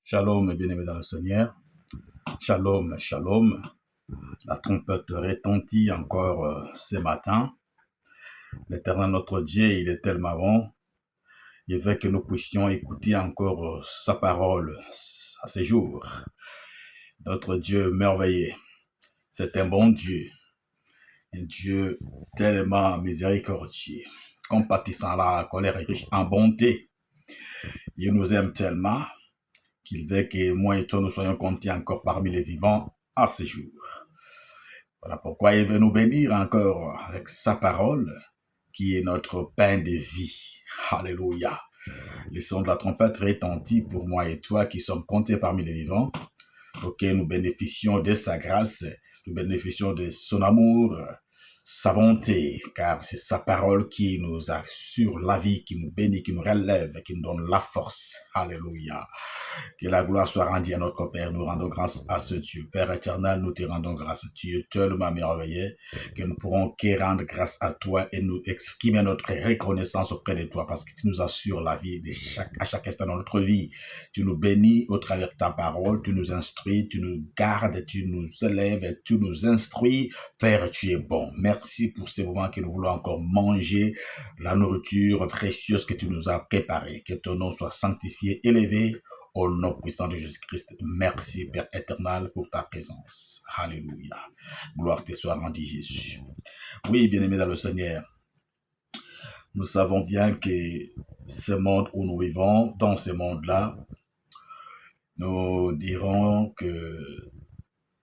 Shalom, bien-aimés dans le Seigneur. Shalom, shalom. La trompette retentit encore ce matin. L'Éternel, notre Dieu, il est tellement bon. Il veut que nous puissions écouter encore sa parole à ce jour. Notre Dieu merveilleux, c'est un bon Dieu. Un Dieu tellement miséricordieux, compatissant à la colère et riche en bonté. Il nous aime tellement qu'il veut que moi et toi nous soyons comptés encore parmi les vivants à ce jour. Voilà pourquoi il veut nous bénir encore avec sa parole, qui est notre pain de vie. Alléluia. Les sons de la trompette retentissent pour moi et toi qui sommes comptés parmi les vivants, pour que nous bénéficions de sa grâce, nous bénéficions de son amour, sa bonté, car c'est sa parole qui nous assure la vie, qui nous bénit, qui nous relève, qui nous donne la force. Alléluia. Que la gloire soit rendue à notre Père. Nous rendons grâce à ce Dieu. Père éternel, nous te rendons grâce. Tu es tellement merveilleux que nous pourrons que rendre grâce à toi et nous exprimer notre reconnaissance auprès de toi parce que tu nous assures la vie à chaque instant dans notre vie. Tu nous bénis au travers de ta parole. Tu nous instruis, tu nous gardes, tu nous élèves et tu nous instruis. Père, tu es bon. Merci pour ces moments que nous voulons encore manger la nourriture précieuse que tu nous as préparée. Que ton nom soit sanctifié, élevé. Au nom puissant de Jésus-Christ, merci Père éternel pour ta présence. Alléluia. Gloire te soit rendue Jésus. Oui, bien-aimés dans le Seigneur, nous savons bien que ce monde où nous vivons, dans ce monde-là, nous dirons que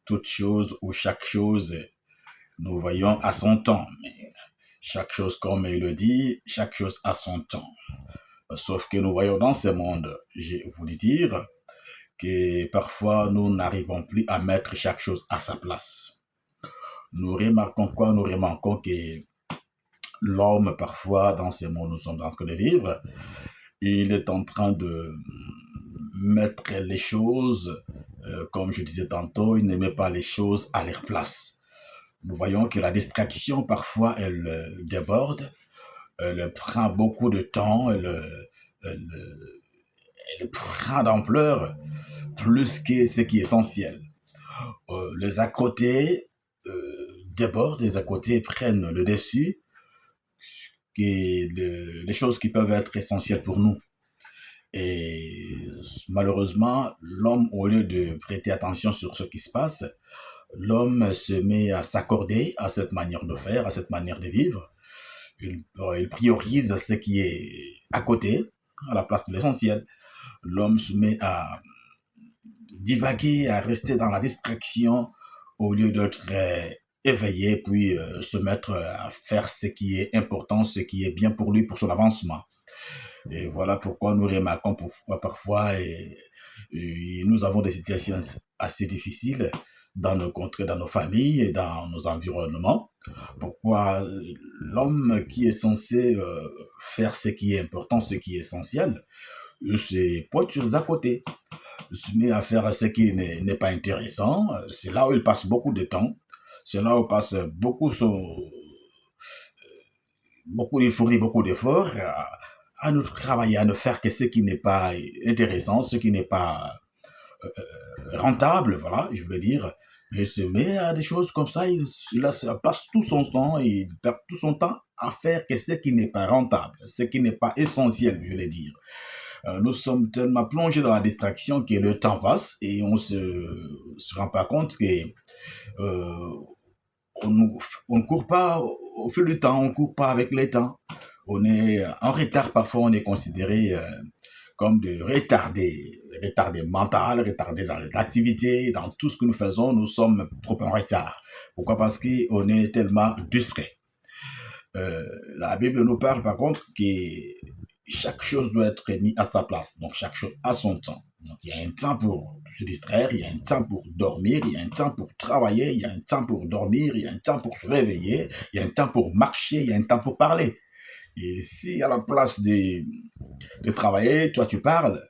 toute chose ou chaque chose, nous voyons à son temps. Mais chaque chose, comme il le dit, chaque chose à son temps. Sauf que nous voyons dans ce monde, je voulais dire, que parfois nous n'arrivons plus à mettre chaque chose à sa place. Nous remarquons quoi? Nous remarquons que l'homme, parfois, dans ce monde où nous sommes en train de vivre, il est en train de mettre les choses, comme je disais tantôt, il ne met pas les choses à leur place. Nous voyons que la distraction, parfois, elle déborde, elle prend beaucoup de temps, elle prend d'ampleur plus que ce qui est essentiel. Les à côté débordent, les à côté prennent le dessus, les choses qui peuvent être essentielles pour nous. Et malheureusement, l'homme, au lieu de prêter attention sur ce qui se passe, l'homme se met à s'accorder à cette manière de faire, à cette manière de vivre. Il priorise ce qui est à côté, à la place de l'essentiel. L'homme se met à divaguer, à rester dans la distraction au lieu d'être éveillé, puis se mettre à faire ce qui est important, ce qui est bien pour lui, pour son avancement. Et voilà pourquoi nous remarquons parfois et nous avons des situations assez difficiles dans nos contrées, dans nos familles et dans nos environnements. Pourquoi l'homme qui est censé faire ce qui est important, ce qui est essentiel, se pointe sur les à côté, se met à faire ce qui n'est pas intéressant. C'est là où il passe beaucoup de temps. C'est là où il passe beaucoup d'efforts, beaucoup d'efforts à nous travailler, à ne faire que ce qui n'est pas intéressant, ce qui n'est pas rentable, voilà, je veux dire. Mais il se met à des choses comme ça, il passe tout son temps, il perd tout son temps à faire que ce qui n'est pas rentable, ce qui n'est pas essentiel, je veux dire. Nous sommes tellement plongés dans la distraction que le temps passe et on se rend pas compte que on ne court pas au fil du temps, on ne court pas avec le temps. On est en retard, parfois on est considéré comme de retardés mental, retardés dans les activités, dans tout ce que nous faisons, nous sommes trop en retard. Pourquoi? Parce qu'on est tellement distrait. La Bible nous parle par contre que chaque chose doit être mise à sa place, donc chaque chose a son temps. Donc il y a un temps pour se distraire, il y a un temps pour dormir, il y a un temps pour travailler, il y a un temps pour dormir, il y a un temps pour se réveiller, il y a un temps pour marcher, il y a un temps pour parler. Et si à la place de travailler, toi tu parles,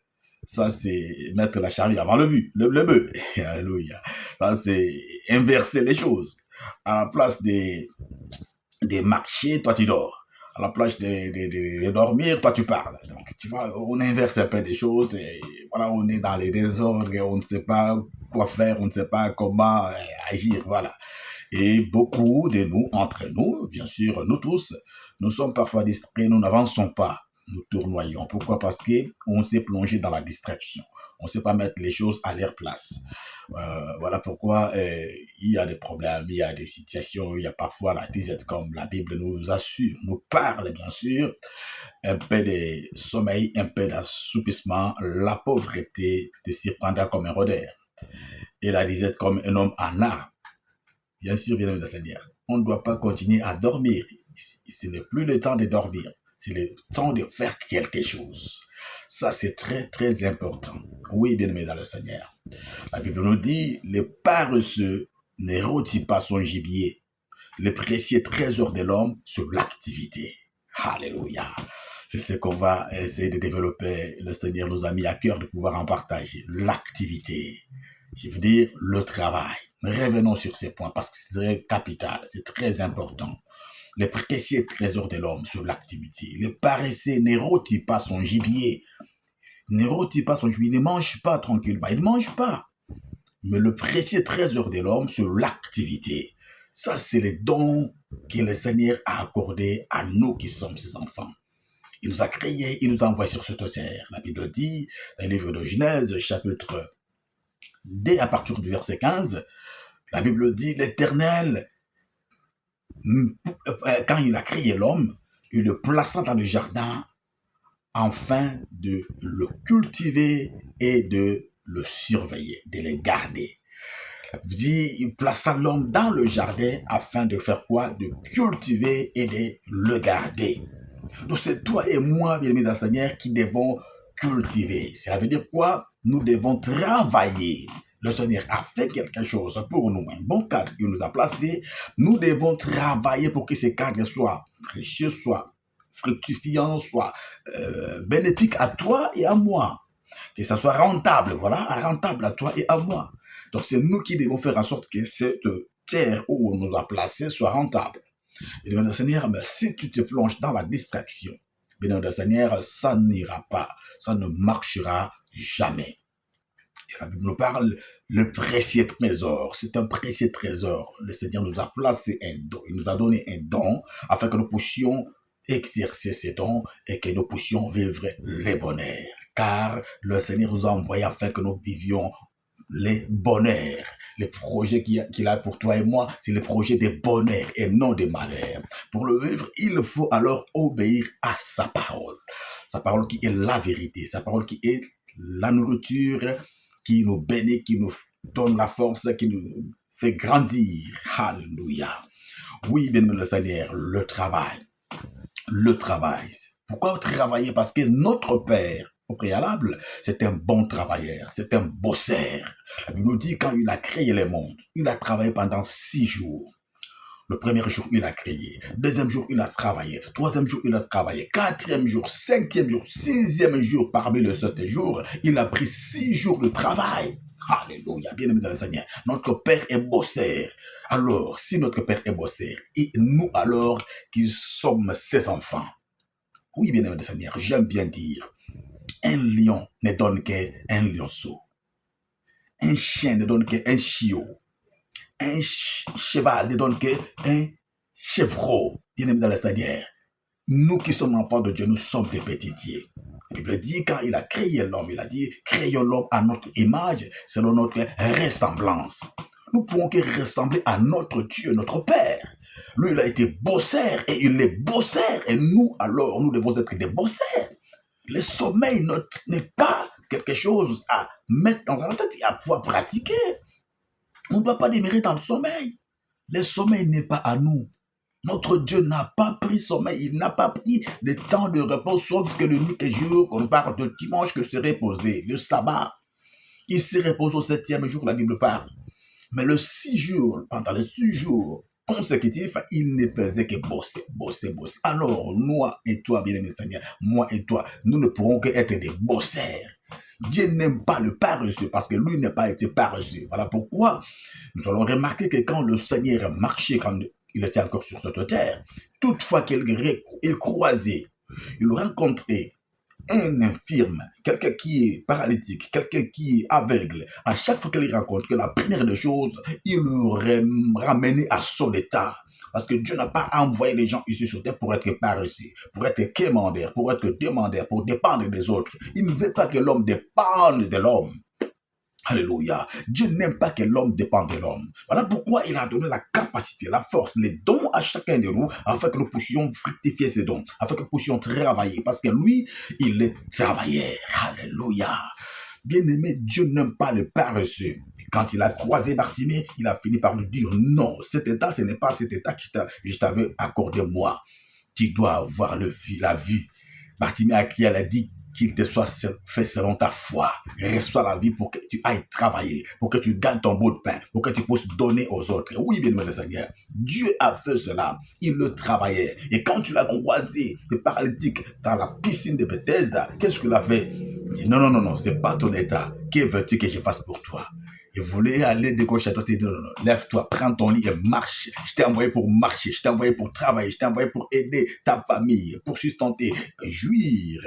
ça c'est mettre la charrue avant le bœuf. Alléluia. Ça c'est inverser les choses. À la place de marcher, toi tu dors. à la place de dormir, toi tu parles. Donc, tu vois, on inverse un peu des choses et voilà, on est dans les désordres et on ne sait pas quoi faire, on ne sait pas comment agir, voilà. Et beaucoup de nous, entre nous, bien sûr, nous tous, nous sommes parfois distraits, nous n'avançons pas, nous tournoyons. Pourquoi? Parce qu'on s'est plongé dans la distraction. On ne sait pas mettre les choses à leur place. Voilà pourquoi il y a des problèmes, il y a des situations, il y a parfois la disette comme la Bible nous assure, nous parle bien sûr, un peu de sommeil, un peu d'assoupissement, la pauvreté te surprendra comme un rôdeur et la disette comme un homme en art. Bien sûr, bien aimé Seigneur, on ne doit pas continuer à dormir. Ce n'est plus le temps de dormir, c'est le temps de faire quelque chose. Ça, c'est très, très important. Oui, bien aimé dans le Seigneur. La Bible nous dit, le paresseux ne rôtit pas son gibier. Le précieux trésor de l'homme, c'est l'activité. Alléluia. C'est ce qu'on va essayer de développer. Le Seigneur nous a mis à cœur de pouvoir en partager. L'activité. Je veux dire, le travail. Revenons sur ces points parce que c'est très capital, c'est très important. Le précieux trésor de l'homme sur l'activité. Le paresseux ne rôtit pas son gibier. Ne rôtit pas son gibier, il ne mange pas tranquillement, il ne mange pas. Mais le précieux trésor de l'homme, c'est l'activité. Ça, c'est le don que le Seigneur a accordé à nous qui sommes ses enfants. Il nous a créés, il nous a envoyés sur cette terre. La Bible dit, dans le livre de Genèse, chapitre 2, à partir du verset 15, la Bible dit, l'Éternel, quand il a créé l'homme, il le plaça dans le jardin afin de le cultiver et de le surveiller, de le garder. Il plaça l'homme dans le jardin afin de faire quoi? De cultiver et de le garder. Donc c'est toi et moi, bien aimés dans le Seigneur, qui devons cultiver. Ça veut dire quoi? Nous devons travailler. Le Seigneur a fait quelque chose pour nous, un bon cadre qu'il nous a placé. Nous devons travailler pour que ce cadre soit précieux, soit fructifiant, soit bénéfique à toi et à moi. Que ça soit rentable, voilà, rentable à toi et à moi. Donc c'est nous qui devons faire en sorte que cette terre où on nous a placés soit rentable. Et bien, Seigneur, mais si tu te plonges dans la distraction, bien, Seigneur, ça n'ira pas, ça ne marchera jamais. Et la Bible nous parle, le précieux trésor, c'est un précieux trésor. Le Seigneur nous a placé un don, il nous a donné un don afin que nous puissions exercer ces dons et que nous puissions vivre les bonheurs. Car le Seigneur nous a envoyés afin que nous vivions les bonheurs. Les projets qu'il a pour toi et moi, c'est les projets des bonheurs et non des malheurs. Pour le vivre, il faut alors obéir à sa parole. Sa parole qui est la vérité, sa parole qui est la nourriture, qui nous bénit, qui nous donne la force, qui nous fait grandir. Alléluia. Oui, bien le Seigneur, le travail. Le travail. Pourquoi travailler? Parce que notre Père, au préalable, c'est un bon travailleur, c'est un bosseur. Il nous dit quand il a créé le monde, il a travaillé pendant 6 jours. Le premier jour, il a créé. Deuxième jour, il a travaillé. Troisième jour, il a travaillé. Quatrième jour, cinquième jour, sixième jour, parmi les 7 jours, il a pris 6 jours de travail. Alléluia, bien aimé dans le Seigneur. Notre Père est bosseur. Alors, si notre Père est bosseur, et nous alors qui sommes ses enfants, oui, bien aimé dans le Seigneur, j'aime bien dire, un lion ne donne qu'un lionceau. Un chien ne donne qu'un chiot. Un cheval ne donne qu'un chevreau. Bien aimé dans le Seigneur. Nous qui sommes enfants de Dieu, nous sommes des petits dieux. La Bible dit, quand il a créé l'homme, il a dit, créons l'homme à notre image, selon notre ressemblance. Nous pouvons que ressembler à notre Dieu, notre Père. Lui, il a été bosseur et il est bosseur. Et nous, alors, nous devons être des bosseurs. Le sommeil n'est pas quelque chose à mettre dans la tête et à pouvoir pratiquer. On ne doit pas démérer dans le sommeil. Le sommeil n'est pas à nous. Notre Dieu n'a pas pris sommeil, il n'a pas pris de temps de repos, sauf que l'unique jour, on parle de dimanche, que se reposer, le sabbat. Il se repose au 7e jour, la Bible parle. Mais le 6 jours, pendant les 6 jours consécutifs, il ne faisait que bosser, bosser, bosser. Alors, moi et toi, bien-aimé Seigneur, moi et toi, nous ne pourrons qu'être des bosseurs. Dieu n'aime pas le paresseux parce que lui n'a pas été paresseux. Voilà pourquoi nous allons remarquer que quand le Seigneur marchait, quand il était encore sur cette terre. Toutefois qu'il croisait, il rencontrait un infirme, quelqu'un qui est paralytique, quelqu'un qui est aveugle. À chaque fois qu'il rencontre, que la première des choses, il le ramenait à son état. Parce que Dieu n'a pas envoyé les gens ici sur terre pour être paresseux, pour être quémandaires, pour être demandeurs, pour dépendre des autres. Il ne veut pas que l'homme dépende de l'homme. Alléluia. Dieu n'aime pas que l'homme dépende de l'homme. Voilà pourquoi il a donné la capacité, la force, les dons à chacun de nous, afin que nous puissions fructifier ces dons, afin que nous puissions travailler. Parce que lui, il est travailleur. Alléluia. Bien-aimé, Dieu n'aime pas le paresseux. Quand il a croisé Bartimée, il a fini par lui dire, non, cet état, ce n'est pas cet état que je t'avais accordé moi. Tu dois avoir la vue. Bartimée a crié, elle a dit, qu'il te soit fait selon ta foi. Reçois la vie pour que tu ailles travailler, pour que tu gagnes ton bout de pain, pour que tu puisses donner aux autres. Oui, bien aimé Seigneur, Dieu a fait cela. Il le travaillait. Et quand tu l'as croisé, le paralytique, dans la piscine de Bethesda, qu'est-ce qu'il a fait? Il dit, non, non, non, non, c'est pas ton état. Que veux-tu que je fasse pour toi? Il voulait aller de gauche à droite. Il dit, non, non, non, lève-toi, prends ton lit et marche. Je t'ai envoyé pour marcher, je t'ai envoyé pour travailler, je t'ai envoyé pour aider ta famille, pour sustenter, jouir,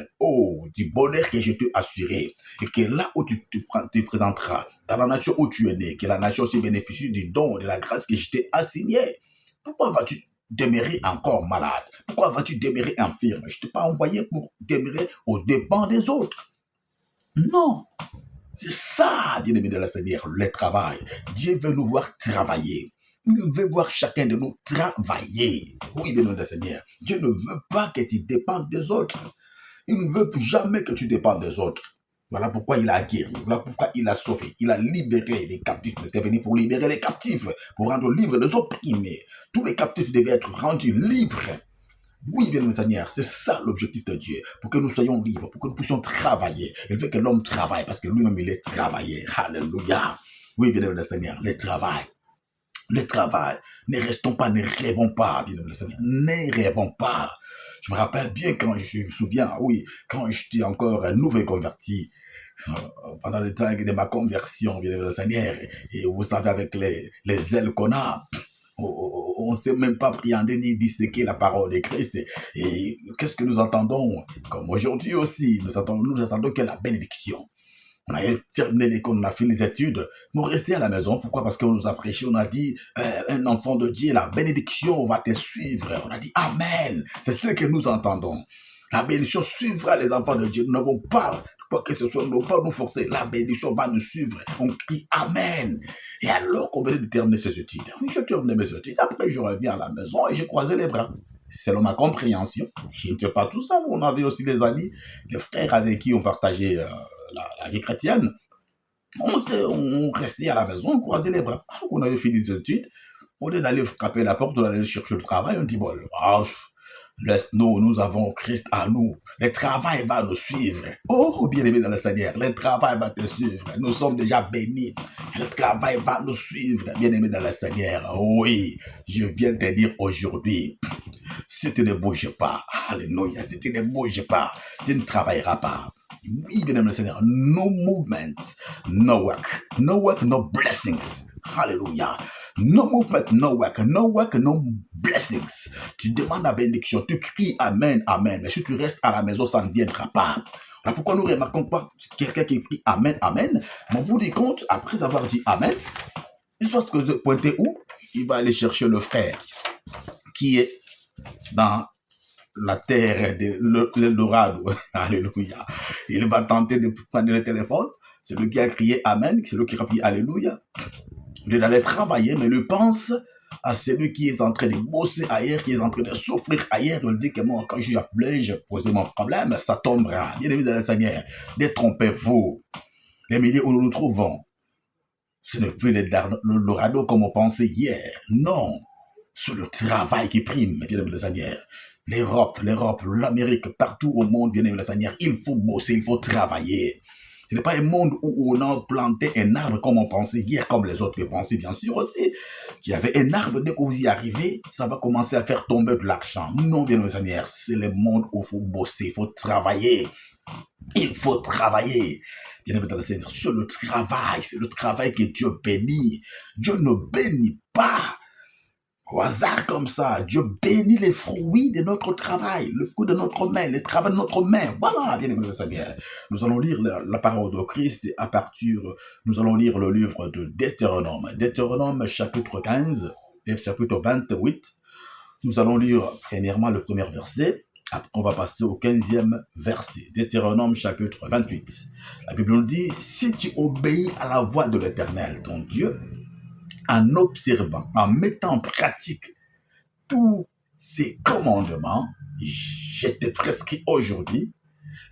du bonheur que je t'ai assuré. Et que là où tu te présenteras, dans la nation où tu es né, que la nation aussi bénéficie du don, de la grâce que je t'ai assigné. Pourquoi vas-tu demeurer encore malade? Pourquoi vas-tu demeurer infirme? Je ne t'ai pas envoyé pour demeurer aux dépens des autres. Non. C'est ça, bien-aimé de la Seigneur, le travail. Dieu veut nous voir travailler. Il veut voir chacun de nous travailler. Oui, bien-aimé de la Seigneur. Dieu ne veut pas que tu dépendes des autres. Il ne veut jamais que tu dépendes des autres. Voilà pourquoi il a guéri. Voilà pourquoi il a sauvé. Il a libéré les captifs. Il était venu pour libérer les captifs, pour rendre libres les opprimés. Tous les captifs devaient être rendus libres. Oui, bien aimé Seigneur, c'est ça l'objectif de Dieu, pour que nous soyons libres, pour que nous puissions travailler. Il veut que l'homme travaille, parce que lui-même, il est travaillé. Alléluia. Oui, bien aimé Seigneur, le travail. Le travail. Ne restons pas, ne rêvons pas, bien aimé Seigneur. Ne rêvons pas. Je me rappelle bien quand je me souviens, oui, quand j'étais encore un nouveau converti, pendant le temps de ma conversion, bien aimé Seigneur, et vous savez, avec les ailes qu'on a, on ne s'est même pas appréhender ni disséquer la parole de Christ. Et qu'est-ce que nous entendons? Comme aujourd'hui aussi, nous attendons que la bénédiction. On a terminé l'école, on a fait les études, mais on restait à la maison. Pourquoi? Parce qu'on nous a prêché, on a dit, un enfant de Dieu, la bénédiction va te suivre. On a dit, Amen. C'est ce que nous entendons. La bénédiction suivra les enfants de Dieu. Nous n'avons pas, quoi que ce soit, nous n'avons pas nous forcer. La bénédiction va nous suivre. On crie Amen. Et alors qu'on venait de terminer ces études, oui, je terminais mes études. Après, je reviens à la maison et j'ai croisé les bras. Selon ma compréhension, je ne sais pas tout ça. On avait aussi des amis, des frères avec qui on partageait la vie chrétienne. On restait à la maison, on croisait les bras. Alors qu'on avait fini les études, au lieu d'aller frapper la porte, on allait chercher le travail, on dit, bon, laisse-nous, nous avons Christ à nous. Le travail va nous suivre. Oh, bien-aimé dans le Seigneur, le travail va te suivre. Nous sommes déjà bénis. Le travail va nous suivre, bien-aimé dans le Seigneur. Oui, je viens te dire aujourd'hui, si tu ne bouges pas, alléluia, si tu ne bouges pas, tu ne travailleras pas. Oui, bien-aimé dans le Seigneur, no movement, no work. No work, no blessings. Hallelujah. No movement, no work. No work, no blessings. Tu demandes la bénédiction, tu cries Amen, Amen. Mais si tu restes à la maison, ça ne viendra pas. Voilà pourquoi nous ne remarquons pas quelqu'un qui crie Amen, Amen. Mais au bout du compte, après avoir dit Amen, il va se pointer où? Il va aller chercher le frère qui est dans la terre de l'Eldorado. Alléluia. Il va tenter de prendre le téléphone. C'est lui qui a crié Amen, c'est lui qui a crié Alléluia. Il allait travailler, mais il pense à celui qui est en train de bosser ailleurs, qui est en train de souffrir ailleurs. Il dit que moi, quand je appelé, je posé mon problème, ça tombera. Bien évidemment, le Seigneur, détrompez-vous. Les milieux où nous nous trouvons, ce n'est plus l'Eldorado comme on pensait hier. Non, c'est le travail qui prime, bien évidemment, le Seigneur. L'Europe, l'Amérique, partout au monde, bien évidemment, le Seigneur, il faut bosser, il faut travailler. Ce n'est pas un monde où on a planté un arbre comme on pensait hier, comme les autres pensaient bien sûr aussi, qu'il y avait un arbre, dès que vous y arrivez, ça va commencer à faire tomber de l'argent. Non, bien Seigneur, c'est le monde où il faut bosser, il faut travailler. Il faut travailler. Bien évidemment, Seigneur, c'est le travail que Dieu bénit. Dieu ne bénit pas. Au hasard comme ça, Dieu bénit les fruits de notre travail, le coup de notre main, le travail de notre main. Voilà, bien aimé le Seigneur. Nous allons lire la parole de Christ à partir, nous allons lire le livre de Deutéronome. Deutéronome chapitre 15 et chapitre 28. Nous allons lire premièrement le premier verset. Après, on va passer au 15e verset. Deutéronome chapitre 28. La Bible nous dit, si tu obéis à la voix de l'Éternel, ton Dieu, en observant, en mettant en pratique tous ces commandements, je te prescris aujourd'hui,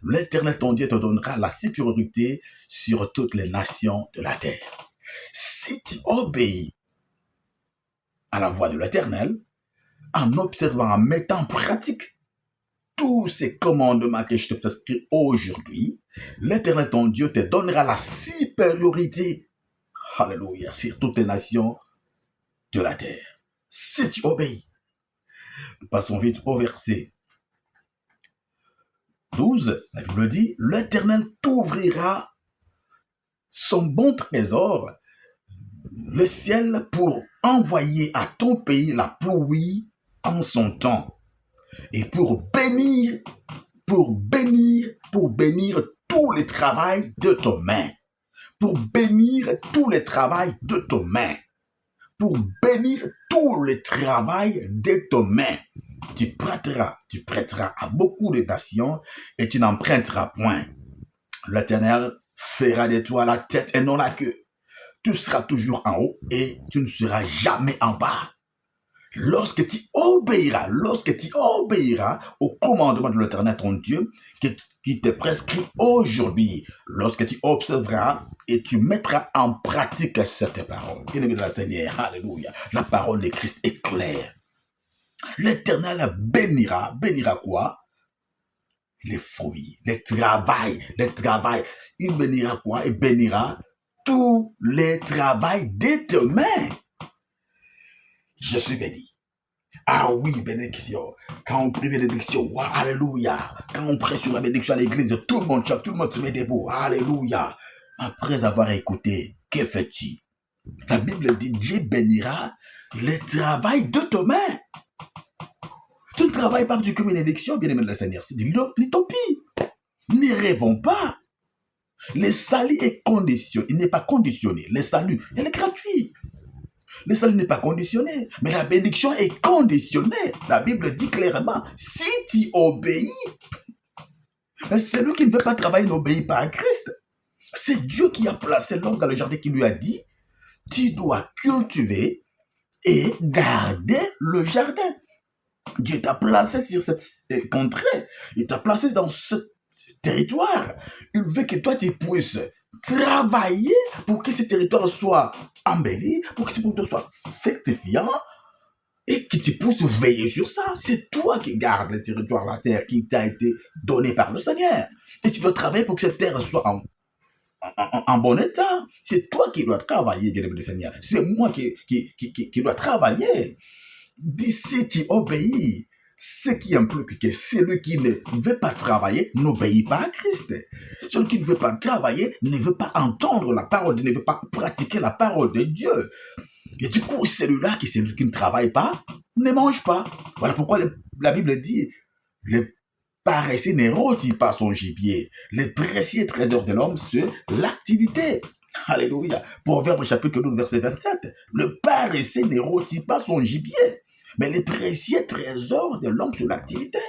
l'Éternel ton Dieu te donnera la sécurité sur toutes les nations de la terre. Si tu obéis à la voix de l'Éternel, en observant, en mettant en pratique tous ces commandements que je te prescris aujourd'hui, l'Éternel ton Dieu te donnera la supériorité, alléluia, sur toutes les nations de la terre. Si tu obéis. Nous passons vite au verset 12. La Bible dit, l'Éternel t'ouvrira son bon trésor, le ciel, pour envoyer à ton pays la pluie en son temps, et pour bénir tous les travail de tes mains. Pour bénir tous les travail de tes mains. Pour bénir tout le travail de tes mains. Tu prêteras à beaucoup de nations et tu n'emprunteras point. L'Éternel fera de toi la tête et non la queue. Tu seras toujours en haut et tu ne seras jamais en bas. Lorsque tu obéiras au commandement de l'Éternel ton Dieu qui te prescrit aujourd'hui, lorsque tu observeras et tu mettras en pratique cette parole. Bien-aimé de la Seigneur, alléluia. La parole de Christ est claire. L'Éternel bénira quoi? Les fruits, les travail. Il bénira quoi? Il bénira tous les travail de tes mains. Je suis béni. Ah oui, bénédiction. Quand on prie bénédiction, wow, alléluia. Quand on prêche sur la bénédiction à l'église, tout le monde chante, tout le monde se met debout. Alléluia. Après avoir écouté, que fais-tu? La Bible dit, Dieu bénira le travail de tes mains. Tu ne travailles pas du que bénédiction, bien-aimé de la Seigneur. C'est de l'utopie. Ne rêvons pas. Le salut est conditionné. Il n'est pas conditionné. Le salut, il est gratuit. Le salut n'est pas conditionné, mais la bénédiction est conditionnée. La Bible dit clairement, si tu obéis, celui qui ne veut pas travailler n'obéit pas à Christ. C'est Dieu qui a placé l'homme dans le jardin, qui lui a dit, tu dois cultiver et garder le jardin. Dieu t'a placé sur cette contrée, il t'a placé dans ce territoire. Il veut que toi tu puisses travailler pour que ce territoire soit embelli, pour que ce territoire soit fructifiant et que tu puisses veiller sur ça. C'est toi qui gardes le territoire, la terre qui t'a été donnée par le Seigneur. Et tu dois travailler pour que cette terre soit en bon état. C'est toi qui dois travailler, bien aimé le Seigneur. C'est moi qui dois travailler. D'ici tu obéis. Ce qui implique que celui qui ne veut pas travailler n'obéit pas à Christ. Celui qui ne veut pas travailler ne veut pas entendre la parole, ne veut pas pratiquer la parole de Dieu. Et du coup, celui-là qui ne travaille pas, ne mange pas. Voilà pourquoi la Bible dit, le paresseux ne rôtit pas son gibier. Le précieux trésor de l'homme, c'est l'activité. Alléluia. Proverbe chapitre 12, verset 27. Le paresseux ne rôtit pas son gibier. Mais les précieux trésors de l'homme sur l'activité.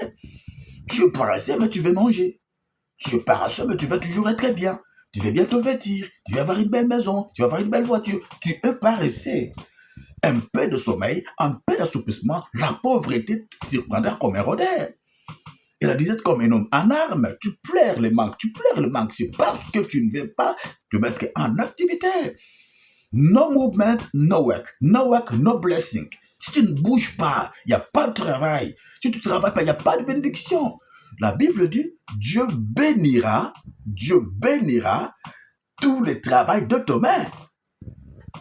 Tu es paresseux, mais tu veux manger. Tu es paresseux, mais tu veux toujours être bien. Tu veux bien te vêtir. Tu veux avoir une belle maison. Tu veux avoir une belle voiture. Tu es paresseux. Un peu de sommeil, un peu d'assoupissement, la pauvreté surprendra comme un rôdeur. Et la disette comme un homme en armes. Tu pleures le manque. C'est parce que tu ne veux pas te mettre en activité. No movement, no work. No work, no blessing. Si tu ne bouges pas, il n'y a pas de travail. Si tu ne travailles pas, il n'y a pas de bénédiction. La Bible dit, Dieu bénira tout le travail de tes mains.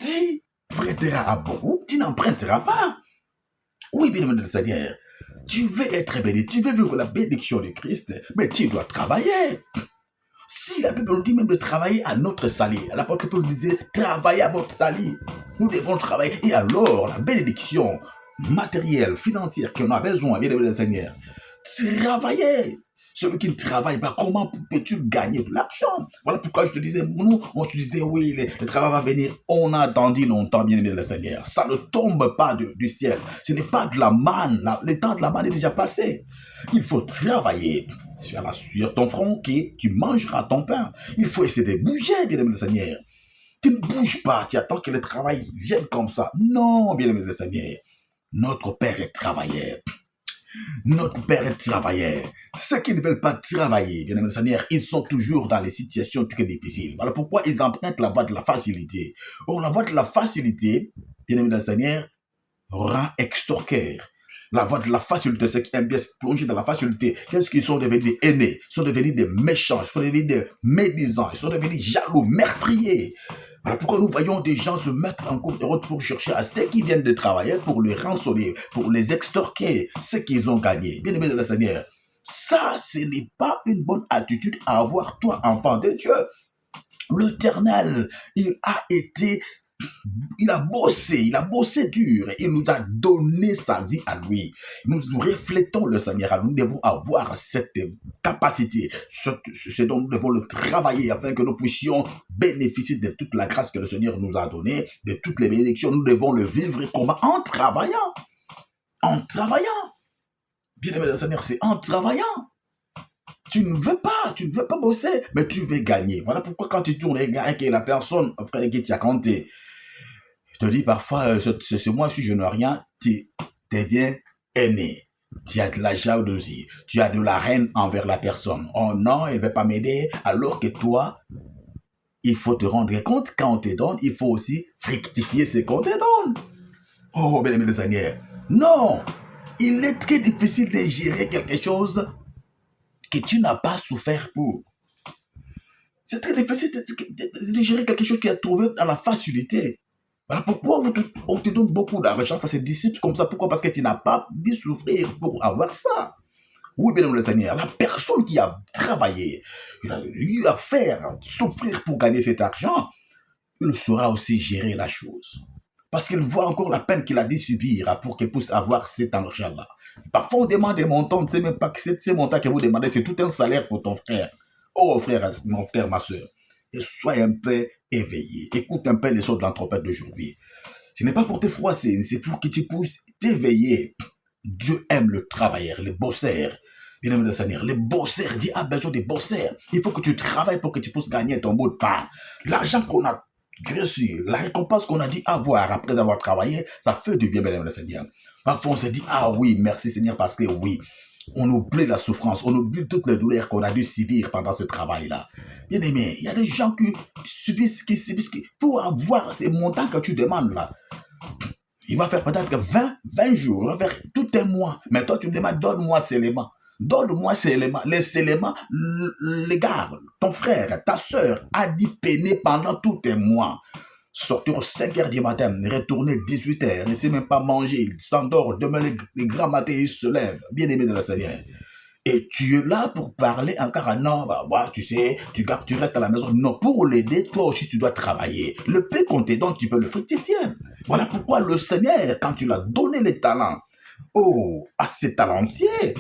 Tu prêteras à beaucoup, tu n'emprunteras pas. Oui, bien aimé Seigneur, tu veux être béni, tu veux vivre la bénédiction de Christ, mais tu dois travailler. Si la Bible nous dit même de travailler à notre salut, l'apôtre Paul disait, travaillez à votre salut. Nous devons travailler. Et alors, la bénédiction matérielles, financières qu'on a besoin, bien aimé le Seigneur, travailler. Celui qui ne travaille pas, comment peux-tu gagner de l'argent? Voilà pourquoi je te disais, nous, on se disait, oui, le travail va venir. On a attendu longtemps, bien aimé le Seigneur. Ça ne tombe pas du ciel. Ce n'est pas de la manne. Le temps de la manne est déjà passé. Il faut travailler sur ton front que tu mangeras ton pain. Il faut essayer de bouger, bien aimé le Seigneur. Tu ne bouges pas, tu attends que le travail vienne comme ça. Non, bien aimé le Seigneur. Notre Père est travailleur. Notre Père est travailleur. Ceux qui ne veulent pas travailler, bien aimé le Seigneur, ils sont toujours dans les situations très difficiles. Voilà pourquoi ils empruntent la voie de la facilité. Or, la voie de la facilité, bien aimé le Seigneur, rend extorqueur. La voie de la facilité, ceux qui aiment bien se plonger dans la facilité, qu'est-ce qu'ils sont devenus des haineux, ils sont devenus des méchants, ils sont devenus des médisants, ils sont devenus jaloux, meurtriers. Voilà pourquoi nous voyons des gens se mettre en cours de route pour chercher à ceux qui viennent de travailler, pour les rançonner, pour les extorquer, ce qu'ils ont gagné. Bien aimé de le Seigneur, ça, ce n'est pas une bonne attitude à avoir, toi, enfant de Dieu. L'Éternel, il a bossé dur, il nous a donné sa vie à lui. Nous reflétons le Seigneur, nous devons avoir cette capacité, ce dont nous devons le travailler afin que nous puissions bénéficier de toute la grâce que le Seigneur nous a donnée, de toutes les bénédictions. Nous devons le vivre comment? En travaillant. En travaillant. Bien aimé le Seigneur, c'est en travaillant. Tu ne veux pas bosser, mais tu veux gagner. Voilà pourquoi quand tu tournes les gars et la personne après qui t'a compté, te dis parfois, c'est moi, si je n'ai rien, tu deviens aimé. Tu as de la jalousie, tu as de la haine envers la personne. Oh non, elle ne veut pas m'aider, alors que toi, il faut te rendre compte, quand on te donne, il faut aussi rectifier ce qu'on te donne. Oh, bien aimé le Seigneur. Non, il est très difficile de gérer quelque chose que tu n'as pas souffert pour. C'est très difficile de gérer quelque chose qui a trouvé dans la facilité. Voilà pourquoi on te donne beaucoup d'argent, ça se dissipe comme ça. Pourquoi? Parce que tu n'as pas dû souffrir pour avoir ça. Oui, bien le Seigneur, la personne qui a travaillé, il a eu à faire, souffrir pour gagner cet argent, il saura aussi gérer la chose. Parce qu'il voit encore la peine qu'il a dû subir pour qu'il puisse avoir cet argent-là. Parfois, on demande des montants, tu ne sais même pas que ces montants que vous demandez, c'est tout un salaire pour ton frère. Oh frère, mon frère, ma soeur. Et sois un peu éveillé. Écoute un peu les sons de l'anthropète d'aujourd'hui. Ce n'est pas pour te froisser, c'est pour que tu puisses t'éveiller. Dieu aime le travailleur, le bosseur. Bien aimé le Seigneur, le bosseur, Dieu a besoin de bosseurs. Il faut que tu travailles pour que tu puisses gagner ton bout de pain. L'argent qu'on a reçu, la récompense qu'on a dit avoir après avoir travaillé, ça fait du bien, bien aimé le Seigneur. Parfois on se dit, ah oui, merci Seigneur, parce que oui, on oublie la souffrance, on oublie toutes les douleurs qu'on a dû subir pendant ce travail-là. Bien aimé, il y a des gens qui subissent, pour avoir ces montants que tu demandes là. Il va faire peut-être que 20 jours, il va faire tout un mois. Mais toi, tu me demandes, donne-moi ces éléments. Donne-moi ces éléments. Les éléments, les gars, ton frère, ta soeur a dit peiner pendant tout un mois. Sortir aux 5 heures du matin, retourner 18 heures, ne sait même pas manger, il s'endort, demain les grands matins, il se lève, bien aimé de la Seigneur. Et tu es là pour parler encore à non, bah, tu sais, tu restes à la maison. Non, pour l'aider, toi aussi, tu dois travailler. Le peu qu'on te donne, tu peux le fructifier. Voilà pourquoi le Seigneur, quand tu l'as donné les talents, à ces talentiers,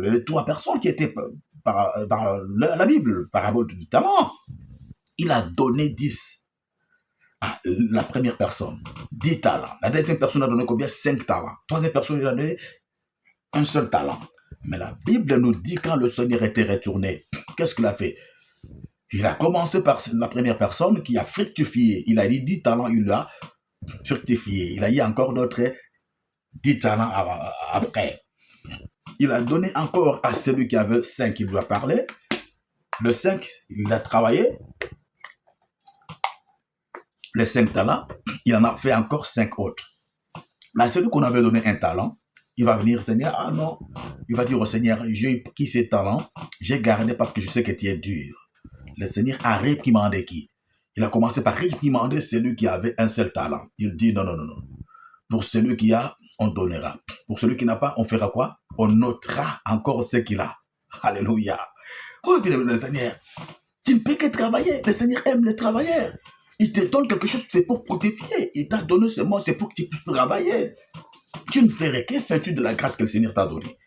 les 3 personnes qui étaient dans la Bible, parabole du talent, il a donné 10. Ah, la première personne, 10 talents. La deuxième personne a donné combien? 5 talents. Troisième personne, il a donné un seul talent. Mais la Bible nous dit quand le Seigneur était retourné, qu'est-ce qu'il a fait? Il a commencé par la première personne qui a fructifié. Il a dit 10 talents, il a fructifié. Il a eu encore d'autres 10 talents après. Il a donné encore à celui qui avait 5, il lui a parlé. Le 5, il a travaillé. Les 5 talents, il en a fait encore 5 autres. Mais celui qu'on avait donné un talent, il va venir, Seigneur, ah non. Il va dire au Seigneur, j'ai pris ces talents, j'ai gardé parce que je sais que tu es dur. Le Seigneur a réprimandé qui? Il a commencé par réprimander celui qui avait un seul talent. Il dit non. Pour celui qui a, on donnera. Pour celui qui n'a pas, on fera quoi? On notera encore ce qu'il a. Alléluia. Oh, bien le Seigneur, tu ne peux que travailler. Le Seigneur aime les travailleurs. Il te donne quelque chose, c'est pour protéger. Il t'a donné ce mot, c'est pour que tu puisses travailler. Tu ne ferais que fais-tu de la grâce que le Seigneur t'a donnée.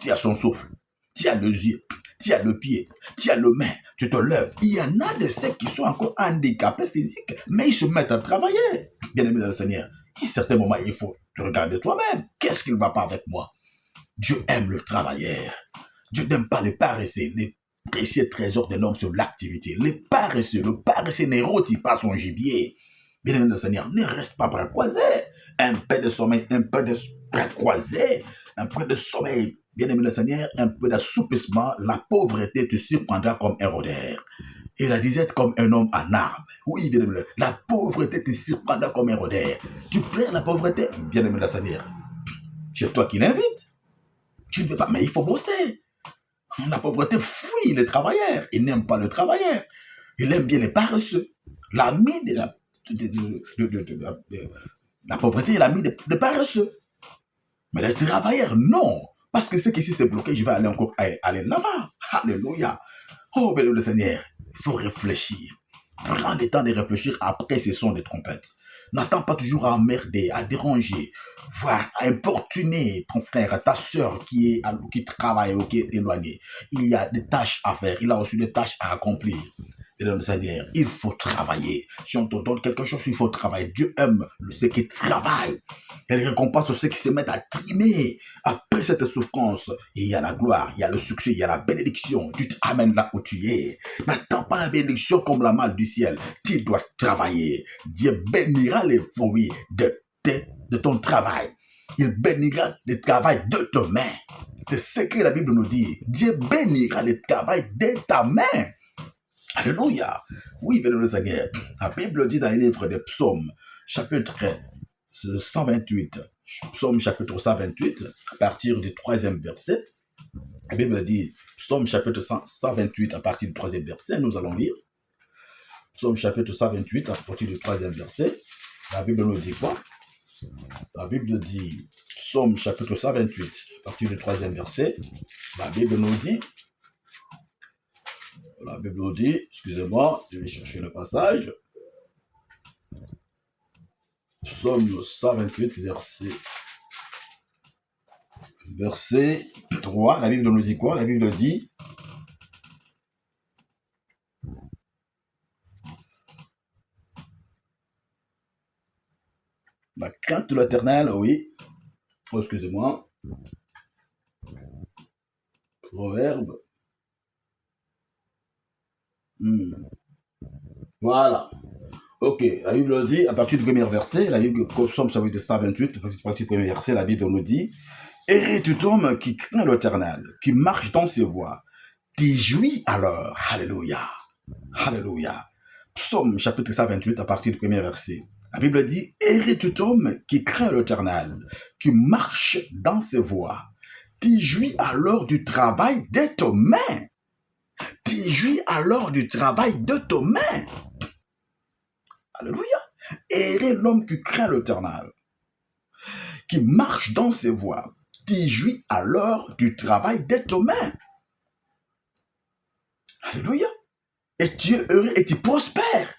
Tu as son souffle, tu as les yeux, tu as le pied, tu as le main, tu te lèves. Il y en a de ceux qui sont encore handicapés physiques, mais ils se mettent à travailler. Bien aimé dans le Seigneur, à un certain moment, il faut te regarder toi-même. Qu'est-ce qui ne va pas avec moi? Dieu aime le travailleur. Dieu n'aime pas les paresseux. Les précieux trésors de l'homme sur l'activité. Les paresseux, le paresseux ne rôtit pas son gibier. Bien aimé dans le Seigneur, ne reste pas bras croisés. Un peu de sommeil, un peu de bras croisés, un peu de sommeil. Bien aimé le Seigneur, un peu d'assoupissement, la pauvreté te surprendra comme un rôdeur. Et la disette comme un homme en armes. Oui, bien aimé, la pauvreté te surprendra comme un rôdeur. Tu plains la pauvreté, bien aimé le Seigneur. C'est toi qui l'invites. Tu ne veux pas, mais il faut bosser. La pauvreté fuit les travailleurs. Il n'aime pas le travailleur. Il aime bien les paresseux. L'ami de la pauvreté est l'ami des paresseux. Mais les travailleurs, non. Parce que ce qui ici s'est bloqué, je vais aller encore aller là-bas. Alléluia. Oh, béni le Seigneur. Il faut réfléchir. Prends le temps de réfléchir après ces sons de trompettes. N'attends pas toujours à emmerder, à déranger, voire à importuner ton frère, ta soeur qui travaille ou qui est éloignée. Il y a des tâches à faire. Il a aussi des tâches à accomplir. Et dans le Seigneur, il faut travailler. Si on te donne quelque chose, il faut travailler. Dieu aime ceux qui travaillent. Il récompense ceux qui se mettent à trimer. Après cette souffrance, il y a la gloire, il y a le succès, il y a la bénédiction. Tu t'amènes là où tu es. N'attends pas la bénédiction comme la malle du ciel. Tu dois travailler. Dieu bénira les fruits de ton travail. Il bénira le travail de ta main. C'est ce que la Bible nous dit. Dieu bénira le travail de ta main. Alléluia. Oui, béni le Seigneur. La Bible dit dans le livre des Psaumes, chapitre 128, Psaume chapitre 128, à partir du 3e verset. La Bible dit, Psaume chapitre 128, à partir du 3e verset, nous allons lire. Psaume chapitre 128, à partir du 3e verset. La Bible nous dit quoi? La Bible dit, Psaume chapitre 128, à partir du 3e verset. La Bible nous dit, excusez-moi, je vais chercher le passage. Psaume 128, verset 3. La Bible nous dit quoi? La Bible dit, la crainte de l'Éternel, oui. Oh, excusez-moi. Proverbe. Voilà. Ok, la Bible dit, à partir du premier verset, la Bible, Psaume chapitre 128, à partir du premier verset, la Bible nous dit, heureux tout homme qui craint l'Éternel, qui marche dans ses voies, qui jouit alors. Alléluia. Alléluia. Psaume chapitre 128, à partir du premier verset. La Bible dit, heureux tout homme qui craint l'Éternel, qui marche dans ses voies, qui jouit alors du travail de tes mains. Qui jouit alors du travail de tes mains. Alléluia. Heureux l'homme qui craint l'Éternel, qui marche dans ses voies, qui jouit alors du travail de tes mains. Alléluia. Et tu es heureux et tu prospères.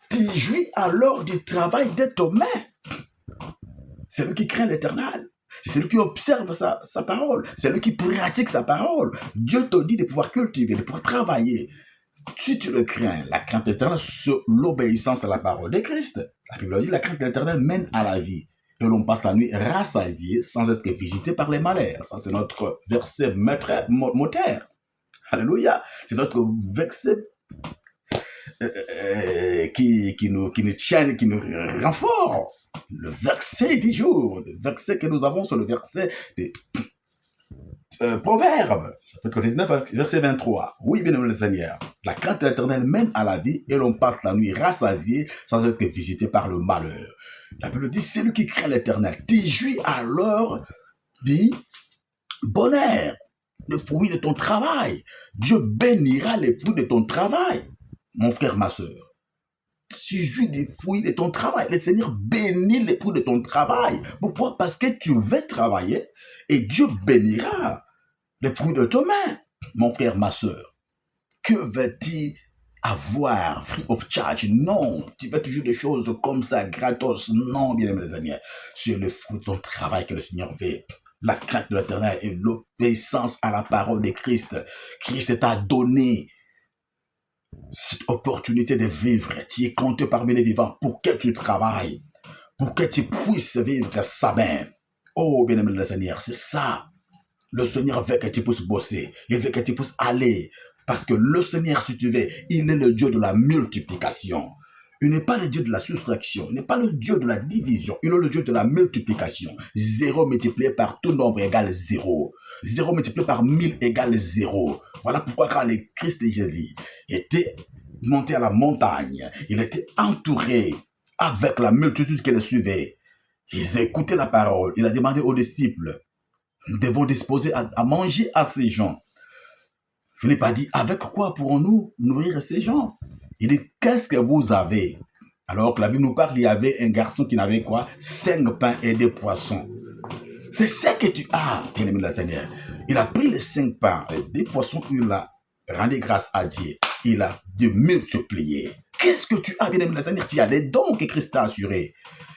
Tu jouis alors du travail de tes mains. C'est lui qui craint l'Éternel. C'est celui qui observe sa parole. C'est lui qui pratique sa parole. Dieu te dit de pouvoir cultiver, de pouvoir travailler. Si tu le crains, la crainte de l'Éternel, c'est l'obéissance à la parole de Christ. La Bible dit la crainte de l'Éternel mène à la vie. Et l'on passe la nuit rassasié sans être visité par les malheurs. Ça, c'est notre verset moteur. Alléluia. C'est notre verset qui nous tient, qui nous renforce. Le verset du jour, le verset que nous avons sur le verset des Proverbes, chapitre 19, verset 23. Oui, bien aimé le Seigneur, la crainte de l'Éternel mène à la vie et l'on passe la nuit rassasié sans être visité par le malheur. La Bible dit, c'est lui qui craint l'Éternel. Tu jouis alors du bonheur, le fruit de ton travail. Dieu bénira les fruits de ton travail, mon frère, ma soeur. Tu jouis des fruits de ton travail. Le Seigneur bénit les fruits de ton travail. Pourquoi? Parce que tu veux travailler et Dieu bénira les fruits de tes mains, mon frère, ma soeur. Que veux-tu avoir free of charge. Non, tu fais toujours des choses comme ça, gratos. Non, bien aimé les amis. C'est le fruit de ton travail que le Seigneur veut. La crainte de l'Éternel et l'obéissance à la parole de Christ. Christ t'a donné cette opportunité de vivre. Tu es compté parmi les vivants pour que tu travailles, pour que tu puisses vivre ça même. Oh, bien aimé le Seigneur, c'est ça. Le Seigneur veut que tu puisses bosser. Il veut que tu puisses aller. Parce que le Seigneur, si tu veux, il est le Dieu de la multiplication. Il n'est pas le Dieu de la soustraction. Il n'est pas le Dieu de la division. Il est le Dieu de la multiplication. 0 multiplié par tout nombre égale 0. 0 multiplié par 1000 égale 0. Voilà pourquoi quand le Christ et Jésus était monté à la montagne, il était entouré avec la multitude qui le suivait. Ils écoutaient la parole. Il a demandé aux disciples, nous devons disposer à manger à ces gens. Philippe a dit, avec quoi pourrons-nous nourrir ces gens? Il dit, qu'est-ce que vous avez? Alors que la Bible nous parle, il y avait un garçon qui n'avait quoi? 5 pains et des poissons. C'est ça que tu as, bien-aimé de la Seigneur. Il a pris les 5 pains et des poissons, il a rendu grâce à Dieu. Il a multiplié. Qu'est-ce que tu as, bien-aimé de la Seigneur? Tu as les dons que Christ t'a assurés.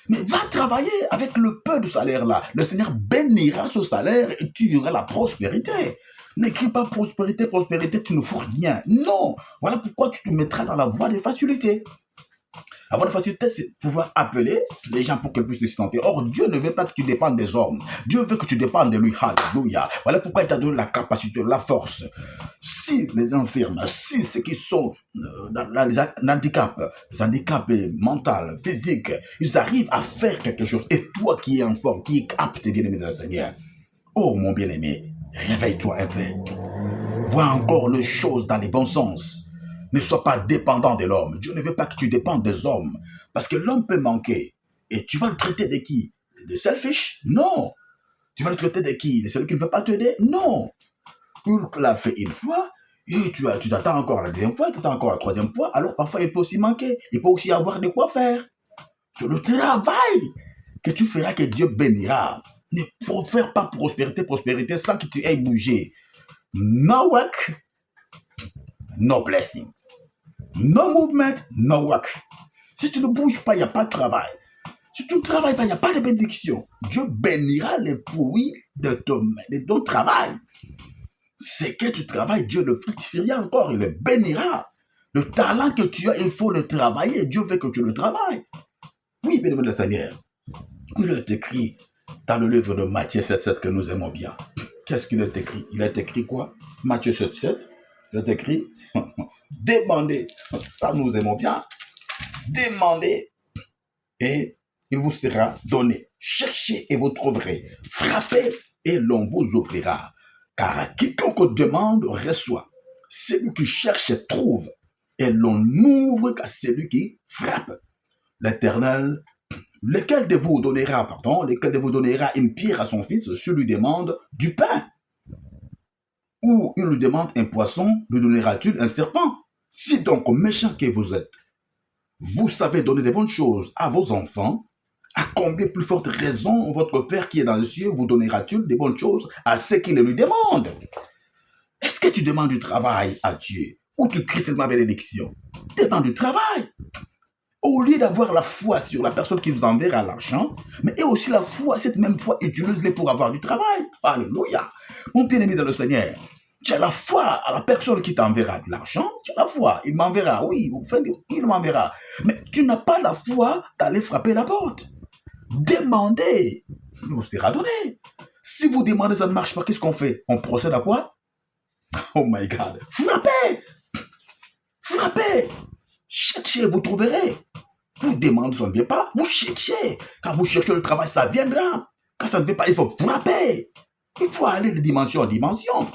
Mais va travailler avec le peu de salaire là. Le Seigneur bénira ce salaire et tu auras la prospérité. N'écris pas prospérité, prospérité, tu ne fous rien. Non. Voilà pourquoi tu te mettras dans la voie de facilité. La voie de facilité, c'est pouvoir appeler les gens pour qu'ils puissent te sustenter. Or, Dieu ne veut pas que tu dépendes des hommes. Dieu veut que tu dépendes de lui. Alléluia. Voilà pourquoi il t'a donné la capacité, la force. Si les infirmes, si ceux qui sont dans les handicaps mentaux, physiques, ils arrivent à faire quelque chose. Et toi qui es en forme, qui es apte, bien-aimé de la Seigneur, oh mon bien-aimé, réveille-toi un peu. Vois encore les choses dans les bons sens. Ne sois pas dépendant de l'homme. Dieu ne veut pas que tu dépendes des hommes. Parce que l'homme peut manquer. Et tu vas le traiter de qui? De selfish? Non. Tu vas le traiter de qui? De celui qui ne veut pas t'aider? Non. Il l'a fait une fois. Et tu t'attends encore la deuxième fois, tu t'attends encore la troisième fois. Alors parfois, il peut aussi manquer. Il peut aussi avoir de quoi faire. C'est le travail que tu feras que Dieu bénira. Ne faire pas prospérité sans que tu aies bougé. No work, no blessing. No movement, no work. Si tu ne bouges pas, il n'y a pas de travail. Si tu ne travailles pas, il n'y a pas de bénédiction. Dieu bénira les fruits de ton travail. C'est que tu travailles, Dieu le fructifiera encore, il le bénira. Le talent que tu as, il faut le travailler. Dieu veut que tu le travailles. Oui, bien-aimé le Seigneur. Il est écrit dans le livre de Matthieu 7,7 que nous aimons bien. Qu'est-ce qu'il est écrit? Il est écrit quoi? Matthieu 7,7. Il est écrit demandez. Ça, nous aimons bien. Demandez et il vous sera donné. Cherchez et vous trouverez. Frappez et l'on vous ouvrira. Car quiconque demande reçoit. Celui qui cherche trouve. Et l'on n'ouvre qu'à celui qui frappe. L'Éternel, lequel de vous donnera une pierre à son fils s'il lui demande du pain? Ou il lui demande un poisson, lui donnera-t-il un serpent? Si donc méchant que vous êtes, vous savez donner des bonnes choses à vos enfants, à combien plus forte raison votre Père qui est dans le ciel vous donnera-t-il des bonnes choses à ceux qui le lui demandent? Est-ce que tu demandes du travail à Dieu ou tu cries seulement bénédiction? Demande du travail. Au lieu d'avoir la foi sur la personne qui vous enverra l'argent, mais aussi la foi, cette même foi, utilise-les pour avoir du travail. Alléluia. Mon bien-aimé dans le Seigneur, tu as la foi à la personne qui t'enverra de l'argent, tu as la foi, il m'enverra, oui, il m'enverra. Mais tu n'as pas la foi d'aller frapper la porte. Demandez, il vous sera donné. Si vous demandez, ça ne marche pas, qu'est-ce qu'on fait? On procède à quoi? Oh my God. Frappez! Frappez! Cherchez, vous trouverez. Vous demandez, ça ne vient pas, vous cherchez. Quand vous cherchez le travail, ça viendra. Quand ça ne vient pas, il faut frapper. Il faut aller de dimension en dimension.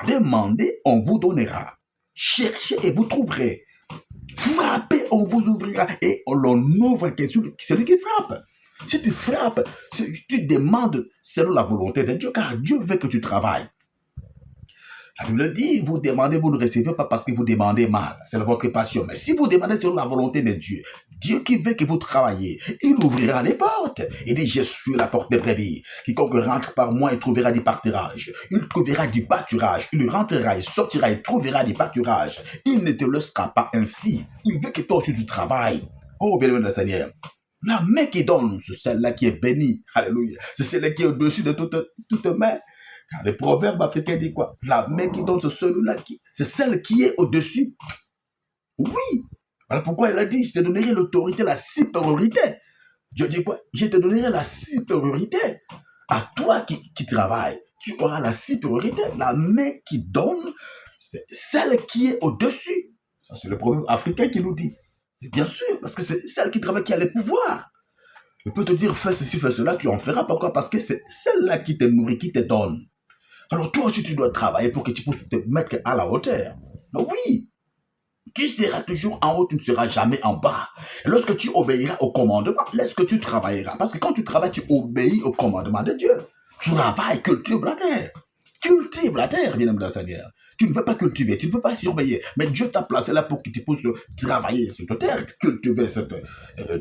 Demandez, on vous donnera. Cherchez et vous trouverez. Frappez, on vous ouvrira. Et l'on ouvre celui qui frappe. Si tu frappes, si tu demandes selon la volonté de Dieu, car Dieu veut que tu travailles. La Bible dit, vous demandez, vous ne recevez pas parce que vous demandez mal. C'est votre passion. Mais si vous demandez selon la volonté de Dieu, Dieu qui veut que vous travaillez, il ouvrira les portes. Il dit, je suis la porte des brebis. Quiconque rentre par moi, il trouvera du pâturage. Il trouvera du pâturage. Il rentrera, il sortira, il trouvera du pâturage. Il ne te laissera pas ainsi. Il veut que toi aussi tu travailles. Oh, bien-aimé le Seigneur. La main qui donne, c'est celle-là qui est bénie. Alléluia. C'est celle-là qui est au-dessus de toute main. Car les proverbes africains disent quoi? La main qui donne, c'est celle qui est au-dessus. Oui. Voilà pourquoi il a dit, je te donnerai l'autorité, la supériorité. Dieu dit quoi? Je te donnerai la supériorité. À toi qui travailles, tu auras la supériorité. La main qui donne, c'est celle qui est au-dessus. Ça, c'est le proverbe africain qui nous dit. Et bien sûr, parce que c'est celle qui travaille qui a le pouvoir. Je peux te dire, fais ceci, fais cela, tu en feras. Pourquoi? Parce que c'est celle-là qui te nourrit, qui te donne. Alors toi aussi, tu dois travailler pour que tu puisses te mettre à la hauteur. Oui. Tu seras toujours en haut, tu ne seras jamais en bas. Et lorsque tu obéiras au commandement, lorsque tu travailleras, parce que quand tu travailles, tu obéis au commandement de Dieu. Travaille, cultive la terre. Cultive la terre, bien aimé le Seigneur. Tu ne peux pas cultiver, tu ne peux pas surveiller. Mais Dieu t'a placé là pour que tu puisses travailler sur ta terre, cultiver cette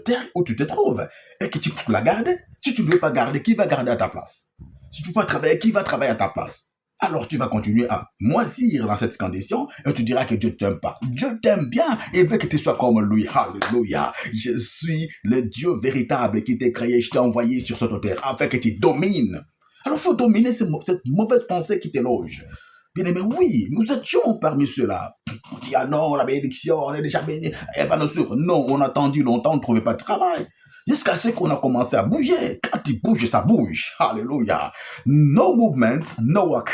terre où tu te trouves. Et que tu puisses la garder. Si tu ne veux pas garder, qui va garder à ta place? Si tu ne peux pas travailler, qui va travailler à ta place? Alors tu vas continuer à moisir dans cette condition et tu diras que Dieu ne t'aime pas. Dieu t'aime bien et veut que tu sois comme lui. Alléluia. Je suis le Dieu véritable qui t'a créé, je t'ai envoyé sur cette terre afin que tu domines. Alors il faut dominer cette mauvaise pensée qui t'éloge. Bien aimé, oui, nous étions parmi ceux-là. On dit, ah non, la bénédiction, on est déjà béni. Non, on a attendu longtemps, on ne trouvait pas de travail. Jusqu'à ce qu'on a commencé à bouger. Quand il bouge, ça bouge. Alléluia. No movement, no work.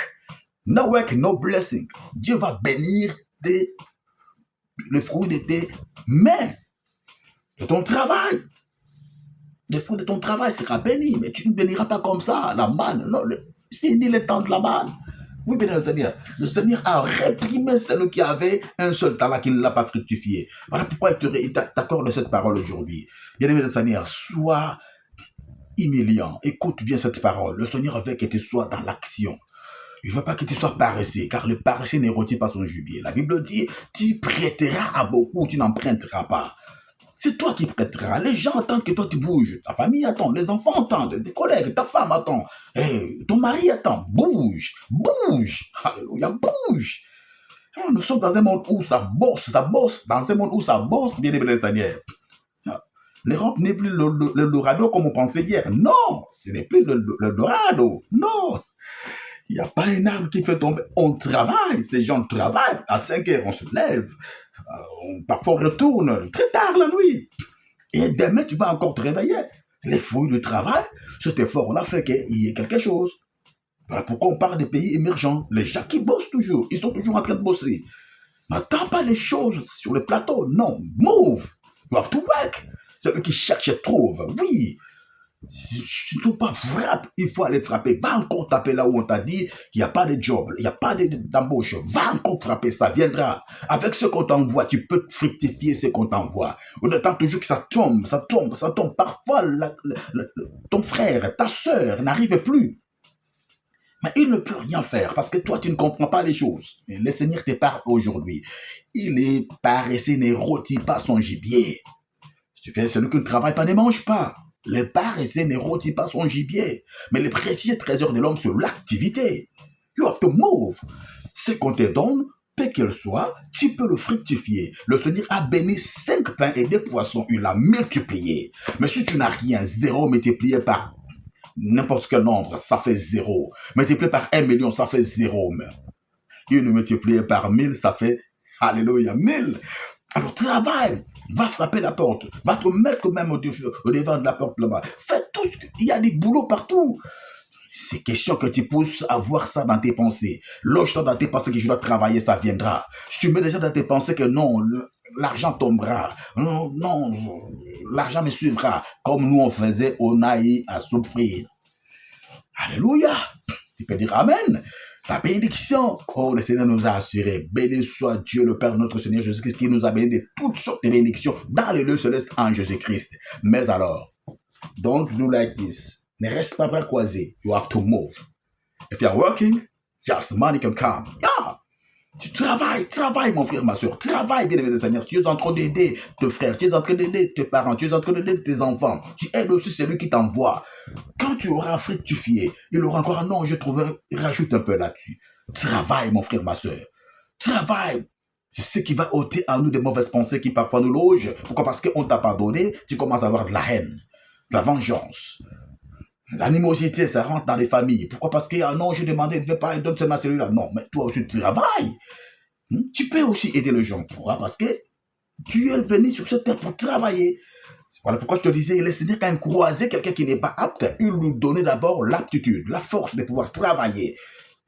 No work, no blessing. Dieu va bénir le fruit de tes mains, de ton travail. Le fruit de ton travail sera béni, mais tu ne béniras pas comme ça, la manne. Non, fini le temps de la manne. Oui, bien le Seigneur. Le Seigneur a réprimé celui qui avait un seul talent qui ne l'a pas fructifié. Voilà pourquoi il t'accorde cette parole aujourd'hui. Bien aimé le Seigneur, sois humiliant. Écoute bien cette parole. Le Seigneur veut que tu sois dans l'action. Il ne veut pas que tu sois paresseux, car le paresseux n'érottit pas son gibier. La Bible dit, tu prêteras à beaucoup, tu n'emprunteras pas. C'est toi qui prêteras. Les gens attendent que toi tu bouges. Ta famille attend, les enfants attendent, tes collègues, ta femme attend. Ton mari attend. Bouge, bouge. Alléluia, bouge. Nous sommes dans un monde où ça bosse. Dans un monde où ça bosse, bien aimé les Seigneur. L'Europe n'est plus le Dorado comme on pensait hier. Non, ce n'est plus le Dorado. Non. Il n'y a pas un arbre qui fait tomber. On travaille, ces gens travaillent. À 5 heures, on se lève. Parfois, on retourne très tard la nuit. Et demain, tu vas encore te réveiller. Les fruits du travail, cet effort-là fait qu'il y ait quelque chose. Voilà pourquoi on parle des pays émergents. Les gens qui bossent toujours, ils sont toujours en train de bosser. N'attends pas les choses sur le plateau. Non, move. You have to work. Celui qui cherche trouve. Oui. Si tu ne trouves pas, frappe, il faut aller frapper. Va encore taper là où on t'a dit qu'il n'y a pas de job, il n'y a pas d'embauche. Va encore frapper, ça viendra. Avec ce qu'on t'envoie, tu peux fructifier ce qu'on t'envoie. On attend toujours que ça tombe. Parfois, ton frère, ta soeur n'arrive plus. Mais il ne peut rien faire parce que toi, tu ne comprends pas les choses. Mais le Seigneur te parle aujourd'hui. Il est paresseux, ne rôtit pas son gibier. Si tu fais celui qui ne travaille pas, ne mange pas. Le paresseux ne rôtit pas son gibier, mais le précieux trésor de l'homme, c'est l'activité. You have to move. Ce qu'on te donne, peu qu'il soit, tu peux le fructifier. Le Seigneur a béni 5 pains et 2 poissons, il l'a multiplié. Mais si tu n'as rien, 0 multiplié par n'importe quel nombre, ça fait 0. Multiplié par 1 million, ça fait 0. 1 multiplié par 1000, ça fait, alléluia, 1000. Alors travaille, va frapper la porte, va te mettre même au devant de la porte là-bas. Fais tout ce qu'il y a des boulots partout. C'est question que tu puisses avoir ça dans tes pensées. Loge-toi dans tes pensées que je dois travailler, ça viendra. Si tu mets déjà dans tes pensées que non, l'argent tombera. Non, l'argent me suivra. Comme nous on faisait, on a eu à souffrir. Alléluia. Tu peux dire Amen. La bénédiction, oh, le Seigneur nous a assuré. Béni soit Dieu, le Père, notre Seigneur Jésus-Christ, qui nous a béni de toutes sortes de bénédictions dans les lieux célestes en Jésus-Christ. Mais alors, don't do like this. Ne reste pas bras croisés. You have to move. If you are working, just money can come. Yeah. Tu travailles, mon frère, ma soeur. Travaille, bien-aimé le Seigneur. Tu es en train d'aider tes frères, tu es en train d'aider tes parents, tu es en train d'aider tes enfants. Tu aides aussi celui qui t'envoie. Quand tu auras fructifié, il aura encore un non, je trouve, rajoute un peu là-dessus. Travaille, mon frère, ma soeur. Travaille. C'est ce qui va ôter à nous des mauvaises pensées qui parfois nous logent. Pourquoi? Parce qu'on ne t'a pas donné, tu commences à avoir de la haine, de la vengeance. L'animosité, ça rentre dans les familles. Pourquoi? Parce que, ah non, je demandais, ne veux pas, donne seulement celui-là. Non, mais toi aussi, tu travailles. Tu peux aussi aider les gens. Pourquoi? Parce que tu es venu sur cette terre pour travailler. Voilà pourquoi je te disais, le Seigneur, quand même croiser quelqu'un qui n'est pas apte, il lui donnait d'abord l'aptitude, la force de pouvoir travailler.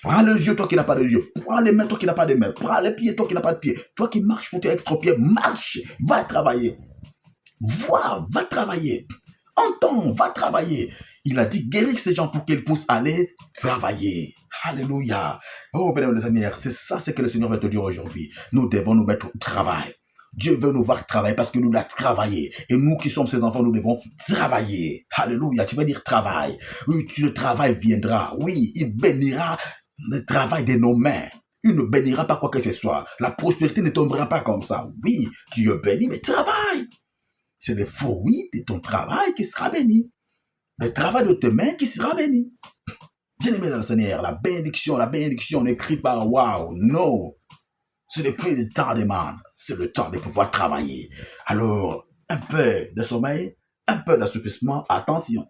Prends les yeux, toi qui n'as pas de yeux. Prends les mains, toi qui n'as pas de mains. Prends les pieds, toi qui n'as pas de pieds. Toi qui marches pour être trop pied, marche, va travailler. Vois, va travailler. Entends, va travailler. Il a dit guérir ces gens pour qu'ils puissent aller travailler. Alléluia. Oh, bénévole Seigneur, c'est ça ce que le Seigneur va te dire aujourd'hui. Nous devons nous mettre au travail. Dieu veut nous voir travailler parce que nous l'avons travaillé. Et nous qui sommes ses enfants, nous devons travailler. Alléluia. Tu vas dire travail. Oui, le travail viendra. Oui, il bénira le travail de nos mains. Il ne bénira pas quoi que ce soit. La prospérité ne tombera pas comme ça. Oui, tu es béni, mais travaille. C'est le fruit de ton travail qui sera béni. Le travail de tes mains qui sera béni. Bien-aimé dans le Seigneur, la bénédiction n'écrit pas waouh, non. Ce n'est plus le temps des man, c'est le temps de pouvoir travailler. Alors, un peu de sommeil, un peu d'assouplissement, attention.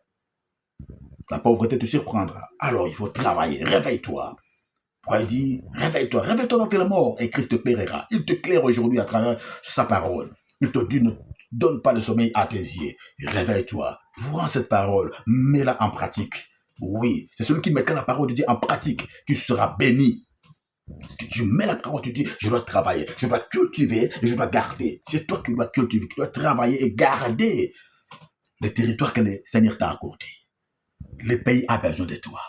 La pauvreté te surprendra. Alors, il faut travailler. Réveille-toi. Pourquoi il dit, réveille-toi dans tes morts et Christ te clairera. Il te claire aujourd'hui à travers sa parole. Il te dit, ne donne pas le sommeil à tes yeux. Réveille-toi. Prends cette parole, mets-la en pratique. Oui, c'est celui qui mettra la parole de Dieu en pratique qui sera béni. Parce que tu mets la parole, tu dis, je dois travailler, je dois cultiver et je dois garder. C'est toi qui dois cultiver, qui dois travailler et garder les territoires que le Seigneur t'a accordés. Le pays a besoin de toi.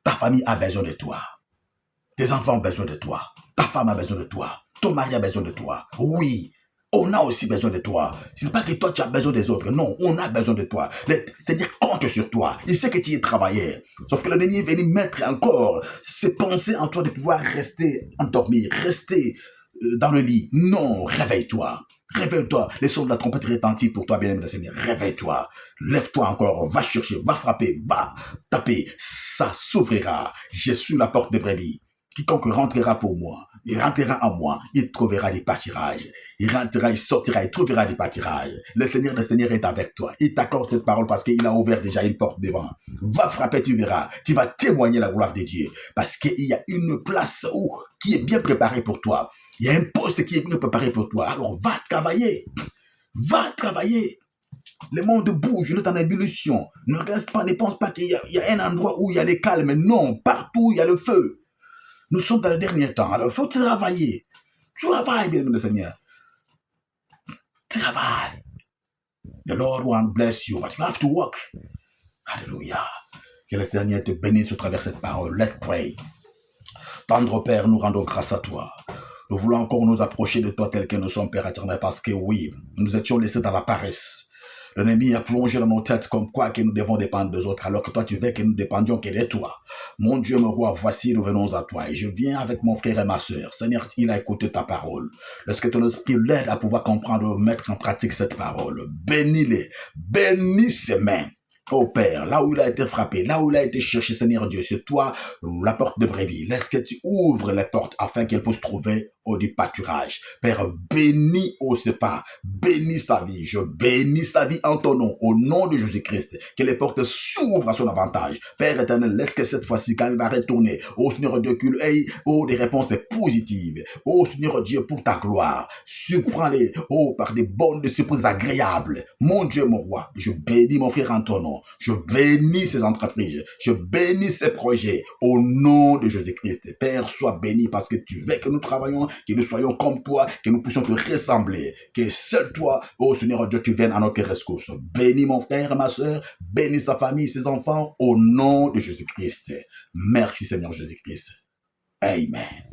Ta famille a besoin de toi. Tes enfants ont besoin de toi. Ta femme a besoin de toi. Ton mari a besoin de toi. Oui, on a aussi besoin de toi. Ce n'est pas que toi tu as besoin des autres. Non, on a besoin de toi. Le Seigneur compte sur toi. Il sait que tu es travailleur. Sauf que l'ennemi est venu mettre encore ses pensées en toi de pouvoir rester endormi, rester dans le lit. Non, réveille-toi. Réveille-toi. Les sons de la trompette retentissent pour toi, bien-aimé le Seigneur. Réveille-toi. Lève-toi encore. Va chercher, va frapper, va taper. Ça s'ouvrira. Je suis la porte des brebis. Quiconque rentrera pour moi, il rentrera en moi, il trouvera des pâturages. Il rentrera, il sortira, il trouvera des pâturages. Le Seigneur est avec toi. Il t'accorde cette parole parce qu'il a ouvert déjà une porte devant. Va frapper, tu verras. Tu vas témoigner la gloire de Dieu. Parce qu'il y a une place qui est bien préparée pour toi. Il y a un poste qui est bien préparé pour toi. Alors va travailler. Va travailler. Le monde bouge, il est en ébullition. Ne reste pas, ne pense pas qu'il y a un endroit où il y a le calme. Non, partout il y a le feu. Nous sommes dans les derniers temps. Alors, il faut travailler. Travaille, bien aimé le Seigneur. Travaille. The Lord won't bless you, but you have to work. Alléluia. Que le Seigneur te bénisse au travers de cette parole. Let's pray. Tendre Père, nous rendons grâce à toi. Nous voulons encore nous approcher de toi tel que nous sommes, Père éternel, parce que oui, nous étions laissés dans la paresse. L'ennemi a plongé dans nos têtes comme quoi que nous devons dépendre des autres, alors que toi tu veux que nous dépendions que de toi. Mon Dieu, mon roi, voici, nous venons à toi. Et je viens avec mon frère et ma soeur. Seigneur, il a écouté ta parole. Laisse que ton esprit l'aide à pouvoir comprendre et mettre en pratique cette parole. Bénis-les, bénis ses mains. Oh Père, là où il a été frappé, là où il a été cherché, Seigneur Dieu, c'est toi la porte de brebis. Laisse que tu ouvres les portes afin qu'elle puisse trouver du pâturage. Père, bénis au pas, bénis sa vie. Je bénis sa vie en ton nom, au nom de Jésus-Christ. Que les portes s'ouvrent à son avantage. Père éternel, laisse que cette fois-ci, quand elle va retourner, oh Seigneur Dieu, qu'il ait des réponses positives. Oh Seigneur Dieu, pour ta gloire, surprends-les, par des bonnes surprises agréables. Mon Dieu, mon roi, je bénis mon frère en ton nom. Je bénis ces entreprises. Je bénis ces projets au nom de Jésus-Christ. Père, sois béni parce que tu veux que nous travaillions, que nous soyons comme toi, que nous puissions te ressembler. Que seul toi, oh Seigneur Dieu, tu viennes à notre rescousse. Bénis mon frère, ma soeur. Bénis sa famille, ses enfants au nom de Jésus-Christ. Merci Seigneur Jésus-Christ. Amen.